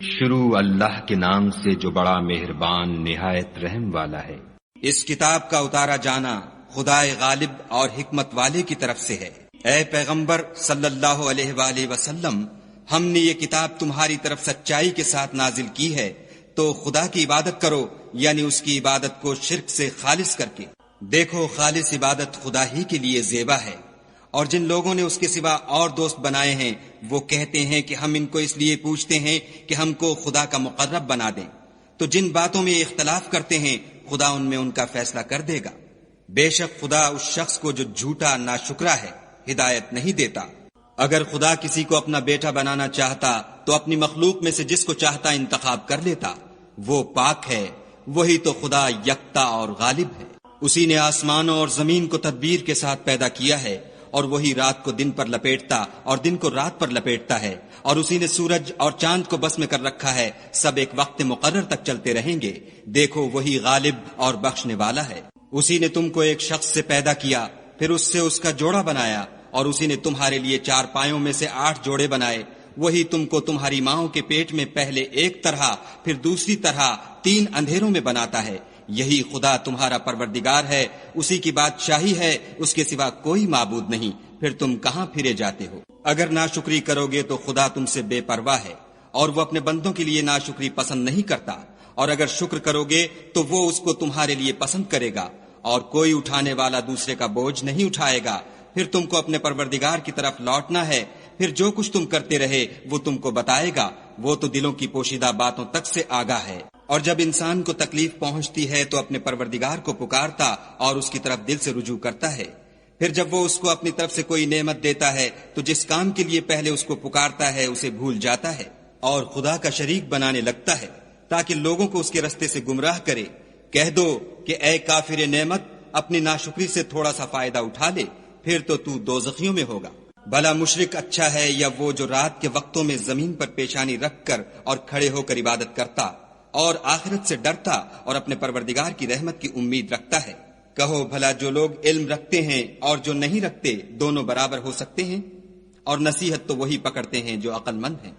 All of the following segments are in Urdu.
شروع اللہ کے نام سے جو بڑا مہربان نہایت رحم والا ہے۔ اس کتاب کا اتارا جانا خدائے غالب اور حکمت والے کی طرف سے ہے۔ اے پیغمبر صلی اللہ علیہ وآلہ وسلم، ہم نے یہ کتاب تمہاری طرف سچائی کے ساتھ نازل کی ہے، تو خدا کی عبادت کرو، یعنی اس کی عبادت کو شرک سے خالص کر کے۔ دیکھو، خالص عبادت خدا ہی کے لیے زیبا ہے، اور جن لوگوں نے اس کے سوا اور دوست بنائے ہیں وہ کہتے ہیں کہ ہم ان کو اس لیے پوچھتے ہیں کہ ہم کو خدا کا مقرب بنا دیں، تو جن باتوں میں اختلاف کرتے ہیں خدا ان میں ان کا فیصلہ کر دے گا۔ بے شک خدا اس شخص کو جو جھوٹا ناشکرا ہے ہدایت نہیں دیتا۔ اگر خدا کسی کو اپنا بیٹا بنانا چاہتا تو اپنی مخلوق میں سے جس کو چاہتا انتخاب کر لیتا۔ وہ پاک ہے، وہی تو خدا یکتا اور غالب ہے۔ اسی نے آسمانوں اور زمین کو تدبیر کے ساتھ پیدا کیا ہے، اور وہی رات کو دن پر لپیٹتا اور دن کو رات پر لپیٹتا ہے، اور اسی نے سورج اور چاند کو بس میں کر رکھا ہے، سب ایک وقت مقرر تک چلتے رہیں گے۔ دیکھو، وہی غالب اور بخشنے والا ہے۔ اسی نے تم کو ایک شخص سے پیدا کیا، پھر اس سے اس کا جوڑا بنایا، اور اسی نے تمہارے لیے 4 پایوں میں سے 8 جوڑے بنائے۔ وہی تم کو تمہاری ماؤں کے پیٹ میں پہلے ایک طرح پھر دوسری طرح 3 اندھیروں میں بناتا ہے۔ یہی خدا تمہارا پروردگار ہے، اسی کی بادشاہی ہے، اس کے سوا کوئی معبود نہیں۔ پھر تم کہاں پھرے جاتے ہو؟ اگر ناشکری کرو گے تو خدا تم سے بے پرواہ ہے، اور وہ اپنے بندوں کے لیے ناشکری پسند نہیں کرتا، اور اگر شکر کرو گے تو وہ اس کو تمہارے لیے پسند کرے گا، اور کوئی اٹھانے والا دوسرے کا بوجھ نہیں اٹھائے گا۔ پھر تم کو اپنے پروردگار کی طرف لوٹنا ہے، پھر جو کچھ تم کرتے رہے وہ تم کو بتائے گا، وہ تو دلوں کی پوشیدہ باتوں تک سے آگاہ ہے۔ اور جب انسان کو تکلیف پہنچتی ہے تو اپنے پروردگار کو پکارتا اور اس کی طرف دل سے رجوع کرتا ہے۔ پھر جب وہ اس کو اپنی طرف سے کوئی نعمت دیتا ہے تو جس کام کے لیے پہلے اس کو پکارتا ہے اسے بھول جاتا ہے، اور خدا کا شریک بنانے لگتا ہے تاکہ لوگوں کو اس کے رستے سے گمراہ کرے۔ کہہ دو کہ اے کافر نعمت، اپنی ناشکری سے تھوڑا سا فائدہ اٹھا لے، پھر تو دوزخیوں میں ہوگا۔ بھلا مشرک اچھا ہے یا وہ جو رات کے وقتوں میں زمین پر پیشانی رکھ کر اور کھڑے ہو کر عبادت کرتا اور آخرت سے ڈرتا اور اپنے پروردگار کی رحمت کی امید رکھتا ہے؟ کہو بھلا جو لوگ علم رکھتے ہیں اور جو نہیں رکھتے دونوں برابر ہو سکتے ہیں؟ اور نصیحت تو وہی پکڑتے ہیں جو عقل مند ہیں۔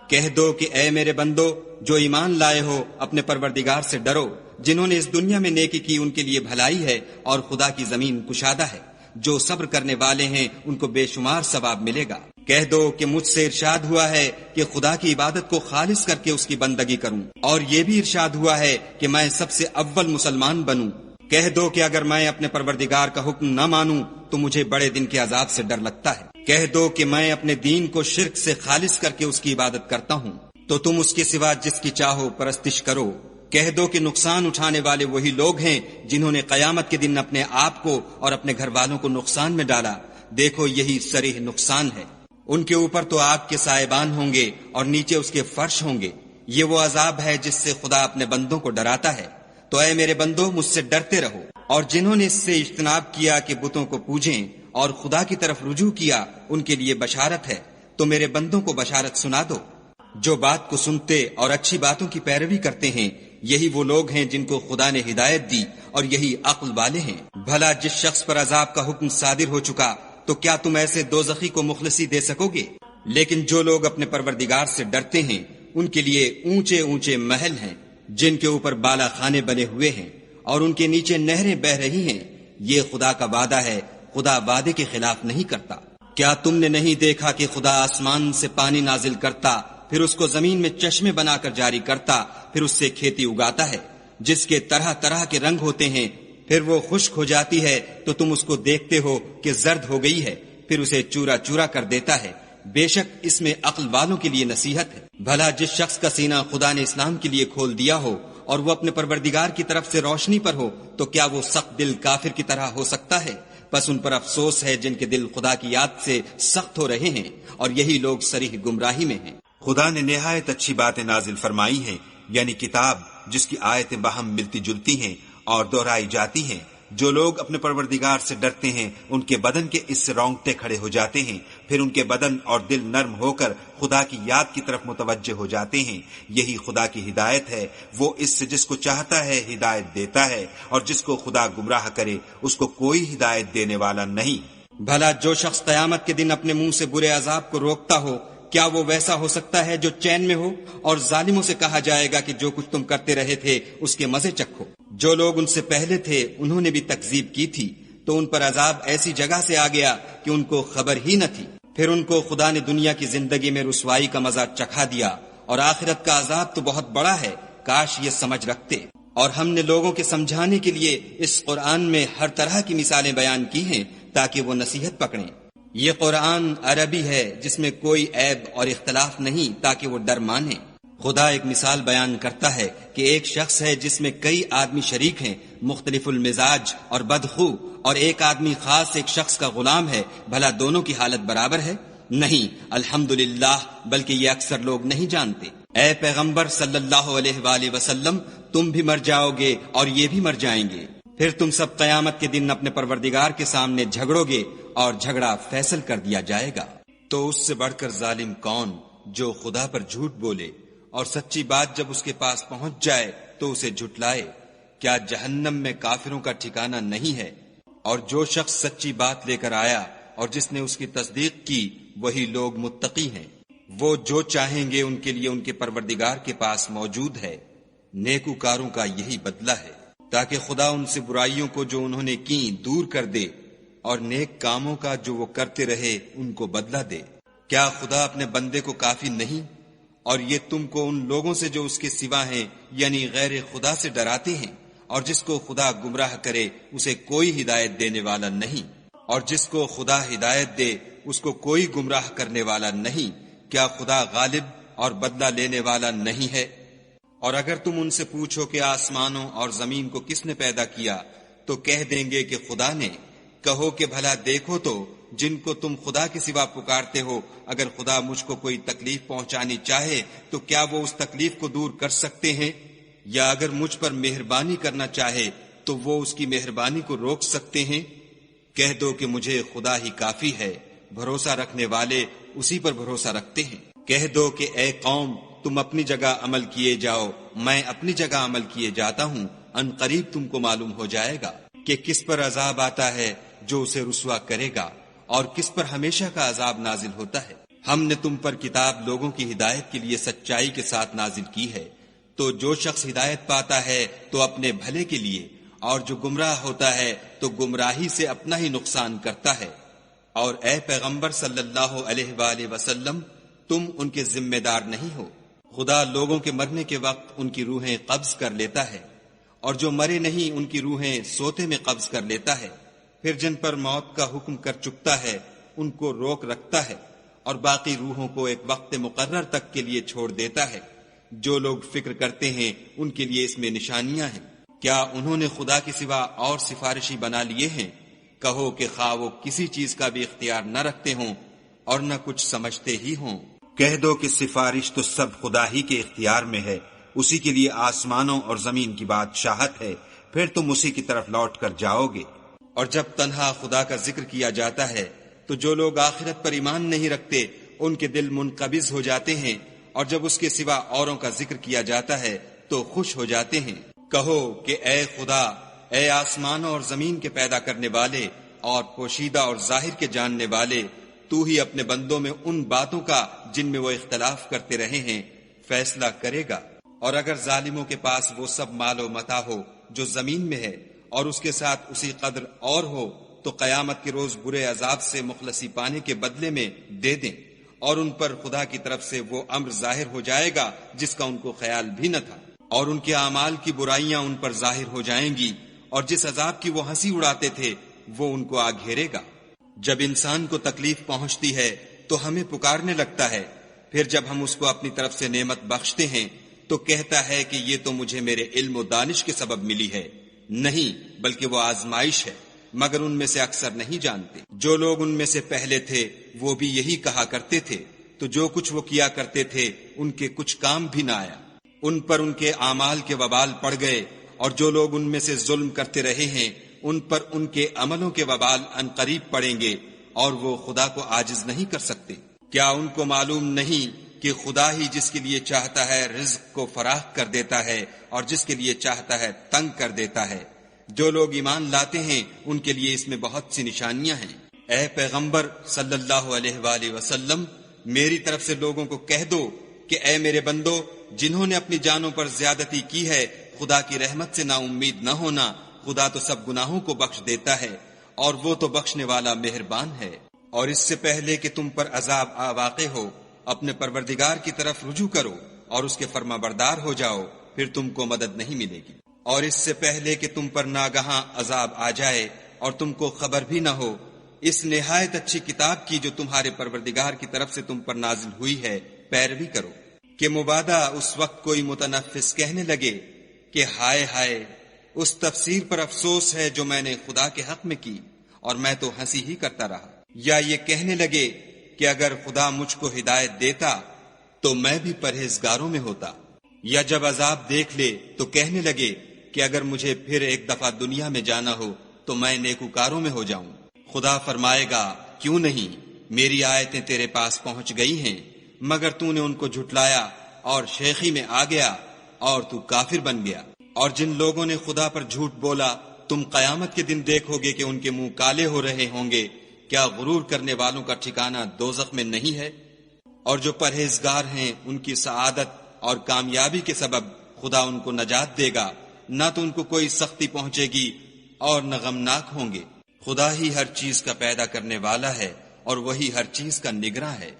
کہہ دو کہ اے میرے بندو جو ایمان لائے ہو، اپنے پروردگار سے ڈرو۔ جنہوں نے اس دنیا میں نیکی کی ان کے لیے بھلائی ہے، اور خدا کی زمین کشادہ ہے۔ جو صبر کرنے والے ہیں ان کو بے شمار ثواب ملے گا۔ کہہ دو کہ مجھ سے ارشاد ہوا ہے کہ خدا کی عبادت کو خالص کر کے اس کی بندگی کروں، اور یہ بھی ارشاد ہوا ہے کہ میں سب سے اول مسلمان بنوں۔ کہہ دو کہ اگر میں اپنے پروردگار کا حکم نہ مانوں تو مجھے بڑے دن کے عذاب سے ڈر لگتا ہے۔ کہہ دو کہ میں اپنے دین کو شرک سے خالص کر کے اس کی عبادت کرتا ہوں، تو تم اس کے سوا جس کی چاہو پرستش کرو۔ کہہ دو کہ نقصان اٹھانے والے وہی لوگ ہیں جنہوں نے قیامت کے دن اپنے آپ کو اور اپنے گھر والوں کو نقصان میں ڈالا۔ دیکھو، یہی صریح نقصان ہے۔ ان کے اوپر تو آگ کے سائبان ہوں گے اور نیچے اس کے فرش ہوں گے۔ یہ وہ عذاب ہے جس سے خدا اپنے بندوں کو ڈراتا ہے۔ تو اے میرے بندو، مجھ سے ڈرتے رہو، اور جنہوں نے اس سے اجتناب کیا کہ بتوں کو پوجیں اور خدا کی طرف رجوع کیا ان کے لیے بشارت ہے۔ تو میرے بندوں کو بشارت سنا دو۔ جو بات کو سنتے اور اچھی باتوں کی پیروی کرتے ہیں یہی وہ لوگ ہیں جن کو خدا نے ہدایت دی، اور یہی عقل والے ہیں۔ بھلا جس شخص پر عذاب کا حکم صادر ہو چکا تو کیا تم ایسے دوزخی کو مخلصی دے سکو گے؟ لیکن جو لوگ اپنے پروردگار سے ڈرتے ہیں ان کے لیے اونچے اونچے محل ہیں جن کے اوپر بالا خانے بنے ہوئے ہیں، اور ان کے نیچے نہریں بہ رہی ہیں۔ یہ خدا کا وعدہ ہے، خدا وعدے کے خلاف نہیں کرتا۔ کیا تم نے نہیں دیکھا کہ خدا آسمان سے پانی نازل کرتا، پھر اس کو زمین میں چشمے بنا کر جاری کرتا، پھر اس سے کھیتی اگاتا ہے جس کے طرح طرح کے رنگ ہوتے ہیں، پھر وہ خشک ہو جاتی ہے تو تم اس کو دیکھتے ہو کہ زرد ہو گئی ہے، پھر اسے چورا چورا کر دیتا ہے۔ بے شک اس میں عقل والوں کے لیے نصیحت ہے۔ بھلا جس شخص کا سینہ خدا نے اسلام کے لیے کھول دیا ہو اور وہ اپنے پروردگار کی طرف سے روشنی پر ہو تو کیا وہ سخت دل کافر کی طرح ہو سکتا ہے؟ بس ان پر افسوس ہے جن کے دل خدا کی یاد سے سخت ہو رہے ہیں، اور یہی لوگ صریح گمراہی میں ہیں۔ خدا نے نہایت اچھی باتیں نازل فرمائی ہیں، یعنی کتاب جس کی آیتیں باہم ملتی جلتی ہیں اور دہرائی جاتی ہیں۔ جو لوگ اپنے پروردگار سے ڈرتے ہیں ان کے بدن کے اس سے رونگٹے کھڑے ہو جاتے ہیں، پھر ان کے بدن اور دل نرم ہو کر خدا کی یاد کی طرف متوجہ ہو جاتے ہیں۔ یہی خدا کی ہدایت ہے، وہ اس سے جس کو چاہتا ہے ہدایت دیتا ہے، اور جس کو خدا گمراہ کرے اس کو کوئی ہدایت دینے والا نہیں۔ بھلا جو شخص قیامت کے دن اپنے منہ سے برے عذاب کو روکتا ہو کیا وہ ویسا ہو سکتا ہے جو چین میں ہو؟ اور ظالموں سے کہا جائے گا کہ جو کچھ تم کرتے رہے تھے اس کے مزے چکھو۔ جو لوگ ان سے پہلے تھے انہوں نے بھی تکذیب کی تھی، تو ان پر عذاب ایسی جگہ سے آ گیا کہ ان کو خبر ہی نہ تھی۔ پھر ان کو خدا نے دنیا کی زندگی میں رسوائی کا مزہ چکھا دیا، اور آخرت کا عذاب تو بہت بڑا ہے، کاش یہ سمجھ رکھتے۔ اور ہم نے لوگوں کے سمجھانے کے لیے اس قرآن میں ہر طرح کی مثالیں بیان کی ہیں تاکہ وہ نصیحت پکڑیں۔ یہ قرآن عربی ہے جس میں کوئی عیب اور اختلاف نہیں تاکہ وہ ڈر مانیں۔ خدا ایک مثال بیان کرتا ہے کہ ایک شخص ہے جس میں کئی آدمی شریک ہیں، مختلف المزاج اور بدخو، اور ایک آدمی خاص ایک شخص کا غلام ہے، بھلا دونوں کی حالت برابر ہے؟ نہیں، الحمدللہ، بلکہ یہ اکثر لوگ نہیں جانتے۔ اے پیغمبر صلی اللہ علیہ وآلہ وسلم، تم بھی مر جاؤ گے اور یہ بھی مر جائیں گے، پھر تم سب قیامت کے دن اپنے پروردگار کے سامنے جھگڑو گے اور جھگڑا فیصل کر دیا جائے گا۔ تو اس سے بڑھ کر ظالم کون جو خدا پر جھوٹ بولے اور سچی بات جب اس کے پاس پہنچ جائے تو اسے جھٹلائے؟ کیا جہنم میں کافروں کا ٹھکانہ نہیں ہے؟ اور جو شخص سچی بات لے کر آیا اور جس نے اس کی تصدیق کی، وہی لوگ متقی ہیں۔ وہ جو چاہیں گے ان کے لیے ان کے پروردگار کے پاس موجود ہے، نیکوکاروں کا یہی بدلہ ہے، تاکہ خدا ان سے برائیوں کو جو انہوں نے کی دور کر دے اور نیک کاموں کا جو وہ کرتے رہے ان کو بدلہ دے۔ کیا خدا اپنے بندے کو کافی نہیں؟ اور یہ تم کو ان لوگوں سے جو اس کے سوا ہیں یعنی غیر خدا سے ڈراتے ہیں، اور جس کو خدا گمراہ کرے اسے کوئی ہدایت دینے والا نہیں، اور جس کو خدا ہدایت دے اس کو کوئی گمراہ کرنے والا نہیں۔ کیا خدا غالب اور بدلہ لینے والا نہیں ہے؟ اور اگر تم ان سے پوچھو کہ آسمانوں اور زمین کو کس نے پیدا کیا، تو کہہ دیں گے کہ خدا نے۔ کہو کہ بھلا دیکھو تو جن کو تم خدا کے سوا پکارتے ہو، اگر خدا مجھ کو کوئی تکلیف پہنچانی چاہے تو کیا وہ اس تکلیف کو دور کر سکتے ہیں؟ یا اگر مجھ پر مہربانی کرنا چاہے تو وہ اس کی مہربانی کو روک سکتے ہیں؟ کہہ دو کہ مجھے خدا ہی کافی ہے، بھروسہ رکھنے والے اسی پر بھروسہ رکھتے ہیں۔ کہہ دو کہ اے قوم، تم اپنی جگہ عمل کیے جاؤ، میں اپنی جگہ عمل کیے جاتا ہوں، ان قریب تم کو معلوم ہو جائے گا کہ کس پر عذاب آتا ہے جو اسے رسوا کرے گا، اور کس پر ہمیشہ کا عذاب نازل ہوتا ہے۔ ہم نے تم پر کتاب لوگوں کی ہدایت کے لیے سچائی کے ساتھ نازل کی ہے، تو جو شخص ہدایت پاتا ہے تو اپنے بھلے کے لیے، اور جو گمراہ ہوتا ہے تو گمراہی سے اپنا ہی نقصان کرتا ہے۔ اور اے پیغمبر صلی اللہ علیہ وآلہ وسلم، تم ان کے ذمہ دار نہیں ہو۔ خدا لوگوں کے مرنے کے وقت ان کی روحیں قبض کر لیتا ہے، اور جو مرے نہیں ان کی روحیں سوتے میں قبض کر لیتا ہے، پھر جن پر موت کا حکم کر چکتا ہے ان کو روک رکھتا ہے، اور باقی روحوں کو ایک وقت مقرر تک کے لیے چھوڑ دیتا ہے۔ جو لوگ فکر کرتے ہیں ان کے لیے اس میں نشانیاں ہیں۔ کیا انہوں نے خدا کے سوا اور سفارشی بنا لیے ہیں؟ کہو کہ خواہ وہ کسی چیز کا بھی اختیار نہ رکھتے ہوں اور نہ کچھ سمجھتے ہی ہوں۔ کہہ دو کہ سفارش تو سب خدا ہی کے اختیار میں ہے، اسی کے لیے آسمانوں اور زمین کی بادشاہت ہے، پھر تم اسی کی طرف لوٹ کر جاؤ گے۔ اور جب تنہا خدا کا ذکر کیا جاتا ہے تو جو لوگ آخرت پر ایمان نہیں رکھتے ان کے دل منقبض ہو جاتے ہیں، اور جب اس کے سوا اوروں کا ذکر کیا جاتا ہے تو خوش ہو جاتے ہیں۔ کہو کہ اے خدا، اے آسمانوں اور زمین کے پیدا کرنے والے اور پوشیدہ اور ظاہر کے جاننے والے، تو ہی اپنے بندوں میں ان باتوں کا جن میں وہ اختلاف کرتے رہے ہیں فیصلہ کرے گا۔ اور اگر ظالموں کے پاس وہ سب مال و متاع ہو جو زمین میں ہے اور اس کے ساتھ اسی قدر اور ہو، تو قیامت کے روز برے عذاب سے مخلصی پانے کے بدلے میں دے دیں، اور ان پر خدا کی طرف سے وہ امر ظاہر ہو جائے گا جس کا ان کو خیال بھی نہ تھا، اور ان کے اعمال کی برائیاں ان پر ظاہر ہو جائیں گی، اور جس عذاب کی وہ ہنسی اڑاتے تھے وہ ان کو آ گھیرے گا۔ جب انسان کو تکلیف پہنچتی ہے تو ہمیں پکارنے لگتا ہے، پھر جب ہم اس کو اپنی طرف سے نعمت بخشتے ہیں تو کہتا ہے کہ یہ تو مجھے میرے علم و دانش کے سبب ملی ہے۔ نہیں، بلکہ وہ آزمائش ہے، مگر ان میں سے اکثر نہیں جانتے۔ جو لوگ ان میں سے پہلے تھے وہ بھی یہی کہا کرتے تھے، تو جو کچھ وہ کیا کرتے تھے ان کے کچھ کام بھی نہ آیا، ان پر ان کے اعمال کے وبال پڑ گئے، اور جو لوگ ان میں سے ظلم کرتے رہے ہیں ان پر ان کے عملوں کے وبال عنقریب پڑیں گے، اور وہ خدا کو عاجز نہیں کر سکتے۔ کیا ان کو معلوم نہیں کہ خدا ہی جس کے لیے چاہتا ہے رزق کو فراخ کر دیتا ہے اور جس کے لیے چاہتا ہے تنگ کر دیتا ہے؟ جو لوگ ایمان لاتے ہیں ان کے لیے اس میں بہت سی نشانیاں ہیں۔ اے پیغمبر صلی اللہ علیہ وآلہ وسلم، میری طرف سے لوگوں کو کہہ دو کہ اے میرے بندو، جنہوں نے اپنی جانوں پر زیادتی کی ہے، خدا کی رحمت سے نا امید نہ ہونا، خدا تو سب گناہوں کو بخش دیتا ہے اور وہ تو بخشنے والا مہربان ہے۔ اور اس سے پہلے کہ تم پر عذاب واقع ہو، اپنے پروردگار کی طرف رجوع کرو اور اس کے فرما بردار ہو جاؤ، پھر تم کو مدد نہیں ملے گی۔ اور اس سے پہلے کہ تم پر ناگہاں عذاب آ جائے اور تم کو خبر بھی نہ ہو، اس نہایت اچھی کتاب کی جو تمہارے پروردگار کی طرف سے تم پر نازل ہوئی ہے پیروی کرو، کہ مبادا اس وقت کوئی متنفس کہنے لگے کہ ہائے ہائے، اس تفسیر پر افسوس ہے جو میں نے خدا کے حق میں کی اور میں تو ہنسی ہی کرتا رہا، یا یہ کہنے لگے کہ اگر خدا مجھ کو ہدایت دیتا تو میں بھی پرہیزگاروں میں ہوتا، یا جب عذاب دیکھ لے تو کہنے لگے کہ اگر مجھے پھر ایک دفعہ دنیا میں جانا ہو تو میں نیکوکاروں میں ہو جاؤں۔ خدا فرمائے گا، کیوں نہیں، میری آیتیں تیرے پاس پہنچ گئی ہیں، مگر تو نے ان کو جھٹلایا اور شیخی میں آ گیا اور تو کافر بن گیا۔ اور جن لوگوں نے خدا پر جھوٹ بولا، تم قیامت کے دن دیکھو گے کہ ان کے منہ کالے ہو رہے ہوں گے۔ کیا غرور کرنے والوں کا ٹھکانہ دوزخ میں نہیں ہے؟ اور جو پرہیزگار ہیں ان کی سعادت اور کامیابی کے سبب خدا ان کو نجات دے گا، نہ تو ان کو کوئی سختی پہنچے گی اور نہ غمناک ہوں گے۔ خدا ہی ہر چیز کا پیدا کرنے والا ہے اور وہی ہر چیز کا نگراں ہے۔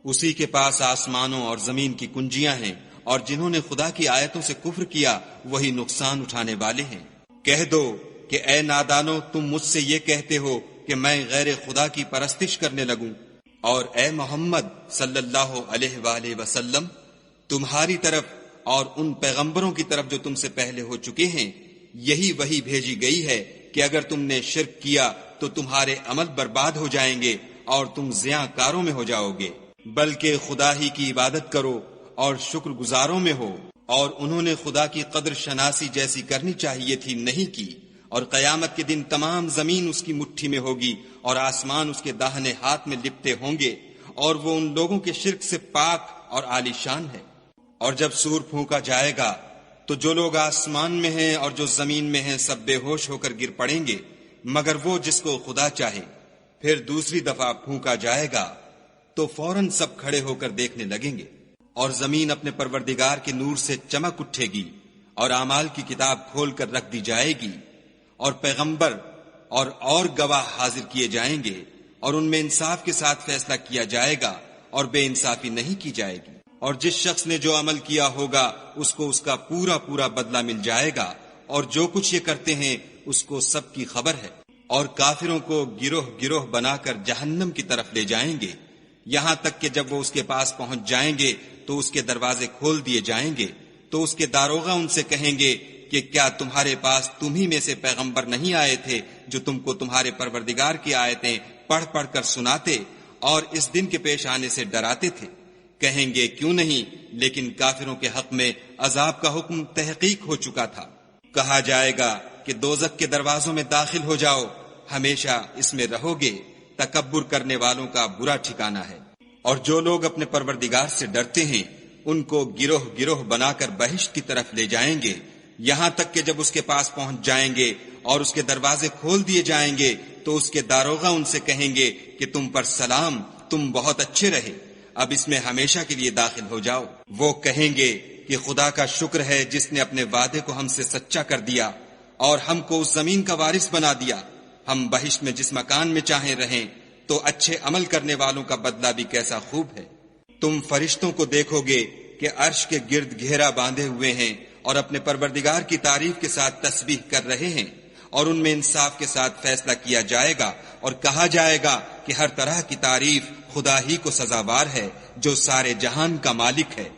اسی کے پاس آسمانوں اور زمین کی کنجیاں ہیں، اور جنہوں نے خدا کی آیتوں سے کفر کیا وہی نقصان اٹھانے والے ہیں۔ کہہ دو کہ اے نادانو، تم مجھ سے یہ کہتے ہو کہ میں غیر خدا کی پرستش کرنے لگوں، اور اے محمد صلی اللہ علیہ وآلہ وسلم، تمہاری طرف اور ان پیغمبروں کی طرف جو تم سے پہلے ہو چکے ہیں یہی وحی بھیجی گئی ہے کہ اگر تم نے شرک کیا تو تمہارے عمل برباد ہو جائیں گے اور تم زیاں کاروں میں ہو جاؤ گے، بلکہ خدا ہی کی عبادت کرو اور شکر گزاروں میں ہو۔ اور انہوں نے خدا کی قدر شناسی جیسی کرنی چاہیے تھی، نہیں کی، اور قیامت کے دن تمام زمین اس کی مٹھی میں ہوگی اور آسمان اس کے داہنے ہاتھ میں لپٹے ہوں گے، اور وہ ان لوگوں کے شرک سے پاک اور عالی شان ہے۔ اور جب سور پھونکا جائے گا تو جو لوگ آسمان میں ہیں اور جو زمین میں ہیں سب بے ہوش ہو کر گر پڑیں گے، مگر وہ جس کو خدا چاہے۔ پھر دوسری دفعہ پھونکا جائے گا تو فوراً سب کھڑے ہو کر دیکھنے لگیں گے، اور زمین اپنے پروردگار کے نور سے چمک اٹھے گی اور اعمال کی کتاب کھول کر رکھ دی جائے گی، اور پیغمبر اور گواہ حاضر کیے جائیں گے، اور ان میں انصاف کے ساتھ فیصلہ کیا جائے گا اور بے انصافی نہیں کی جائے گی۔ اور جس شخص نے جو عمل کیا ہوگا اس کو اس کا پورا پورا بدلہ مل جائے گا، اور جو کچھ یہ کرتے ہیں اس کو سب کی خبر ہے۔ اور کافروں کو گروہ گروہ بنا کر جہنم کی طرف لے جائیں گے، یہاں تک کہ جب وہ اس کے پاس پہنچ جائیں گے تو اس کے دروازے کھول دیے جائیں گے، تو اس کے داروغہ ان سے کہیں گے کہ کیا تمہارے پاس تم ہی میں سے پیغمبر نہیں آئے تھے جو تم کو تمہارے پروردگار کی آیتیں پڑھ پڑھ کر سناتے اور اس دن کے پیش آنے سے ڈراتے تھے؟ کہیں گے کیوں نہیں، لیکن کافروں کے حق میں عذاب کا حکم تحقیق ہو چکا تھا۔ کہا جائے گا کہ دوزخ کے دروازوں میں داخل ہو جاؤ، ہمیشہ اس میں رہو گے، تکبر کرنے والوں کا برا ٹھکانہ ہے۔ اور جو لوگ اپنے پروردگار سے ڈرتے ہیں ان کو گروہ گروہ بنا کر بہشت کی طرف لے جائیں گے، یہاں تک کہ جب اس کے پاس پہنچ جائیں گے اور اس کے دروازے کھول دیے جائیں گے تو اس کے داروغہ ان سے کہیں گے کہ تم پر سلام، تم بہت اچھے رہے، اب اس میں ہمیشہ کے لیے داخل ہو جاؤ۔ وہ کہیں گے کہ خدا کا شکر ہے جس نے اپنے وعدے کو ہم سے سچا کر دیا اور ہم کو اس زمین کا وارث بنا دیا، ہم بہشت میں جس مکان میں چاہیں رہیں، تو اچھے عمل کرنے والوں کا بدلہ بھی کیسا خوب ہے۔ تم فرشتوں کو دیکھو گے کہ عرش کے گرد گھیرا باندھے ہوئے ہیں اور اپنے پروردگار کی تعریف کے ساتھ تسبیح کر رہے ہیں، اور ان میں انصاف کے ساتھ فیصلہ کیا جائے گا، اور کہا جائے گا کہ ہر طرح کی تعریف خدا ہی کو سزاوار ہے جو سارے جہان کا مالک ہے۔